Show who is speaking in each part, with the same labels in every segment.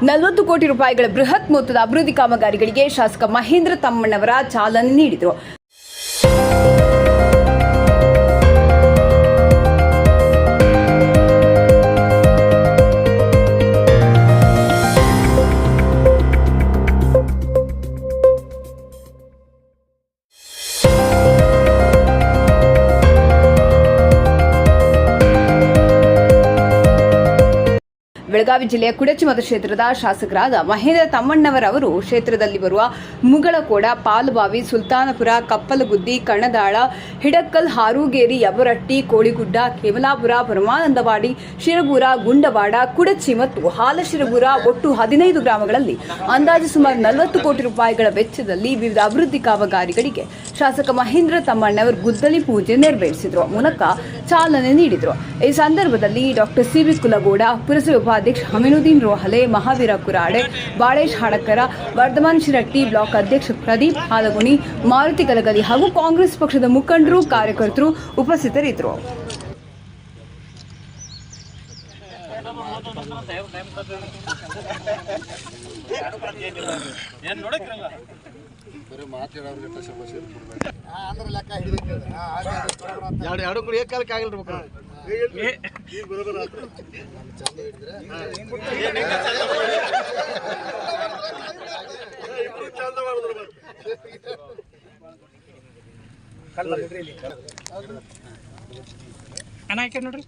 Speaker 1: 40 ಕೋಟಿ ರೂಪಾಯಿಗಳ ಬೃಹತ್ ಮೊತ್ತದ ಅಭಿವೃದ್ಧಿ ಕಾಮಗಾರಿಗಳಿಗೆ ಶಾಸಕ ಮಹೇಂದ್ರ ತಮ್ಮಣ್ಣವರ ಚಾಲನೆ ನೀಡಿದರು. ಬೆಳಗಾವಿ ಜಿಲ್ಲೆಯ ಕುಡಚಿ ಮತಕ್ಷೇತ್ರದ ಶಾಸಕರಾದ ಮಹೇಂದ್ರ ತಮ್ಮಣ್ಣವರವರು ಕ್ಷೇತ್ರದಲ್ಲಿ ಬರುವ ಮುಗಳಕೋಡ, ಪಾಲಬಾವಿ, ಸುಲ್ತಾನಪುರ, ಕಪ್ಪಲಗುದ್ದಿ, ಕಣದಾಳ, ಹಿಡಕ್ಕಲ್, ಹಾರೂಗೇರಿ, ಯಬರಟ್ಟಿ, ಕೋಳಿಗುಡ್ಡ, ಕೇಮಲಾಪುರ, ಪರಮಾನಂದವಾಡಿ, ಶಿರಗೂರ, ಗುಂಡವಾಡ, ಕುಡಚಿ ಮತ್ತು ಹಾಲಶಿರಗೂರ ಒಟ್ಟು 15 ಗ್ರಾಮಗಳಲ್ಲಿ ಅಂದಾಜು ಸುಮಾರು 40 ಕೋಟಿ ರೂಪಾಯಿಗಳ ವೆಚ್ಚದಲ್ಲಿ ವಿವಿಧ ಅಭಿವೃದ್ಧಿ ಕಾಮಗಾರಿಗಳಿಗೆ ಶಾಸಕ ಮಹೇಂದ್ರ ತಮ್ಮಣ್ಣವರು ಗುದ್ದಲಿ ಪೂಜೆ ನೆರವೇರಿಸಿದರು ಮೂಲಕ ಚಾಲನೆ ನೀಡಿದರು. ಈ ಸಂದರ್ಭದಲ್ಲಿ ಡಾಕ್ಟರ್ ಸಿ.ಬಿ. ಕುಲಗೋಡ, ಪುರಸಭೆ ಉಪಾಧ್ಯಕ್ಷ ಹಮೀನುದ್ದೀನ್ ರೋಹಲೆ, ಮಹಾವೀರ ಕುರಾಡೆ, ಬಾಳೇಶ್ ಹಾಡಕರ, ವರ್ಧಮಾನ್ ಶಿರಟ್ಟಿ, ಬ್ಲಾಕ್ ಅಧ್ಯಕ್ಷ ಪ್ರದೀಪ್ ಹಾಲಗುಣಿ, ಮಾರುತಿ ಕಲಗಲಿ ಹಾಗೂ ಕಾಂಗ್ರೆಸ್ ಪಕ್ಷದ ಮುಖಂಡರು, ಕಾರ್ಯಕರ್ತರು ಉಪಸ್ಥಿತರಿದ್ದರು.
Speaker 2: ನೋಡ್ರಿ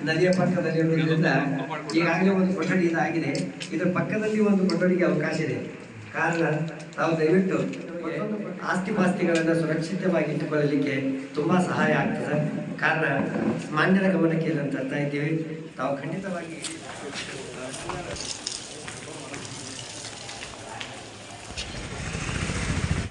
Speaker 3: ನದಿಯ ಪಕ್ಕದಲ್ಲಿರುವುದರಿಂದ ಈಗಾಗಲೇ ಒಂದು ಕೊಠಡಿ ಇದಾಗಿದೆ. ಇದರ ಪಕ್ಕದಲ್ಲಿ ಒಂದು ಕೊಠಡಿಗೆ ಅವಕಾಶ ಇದೆ. ಕಾರಣ ತಾವು ದಯವಿಟ್ಟು ಆಸ್ತಿ ಪಾಸ್ತಿಗಳನ್ನು ಸುರಕ್ಷಿತವಾಗಿ ಇಟ್ಟುಕೊಳ್ಳಲಿಕ್ಕೆ ತುಂಬ ಸಹಾಯ ಆಗ್ತದೆ. ಕಾರಣ ಮಾನ್ಯರ ಗಮನಕ್ಕೆ ಇದನ್ನು ತರ್ತಾ ಇದ್ದೀವಿ. ತಾವು ಖಂಡಿತವಾಗಿ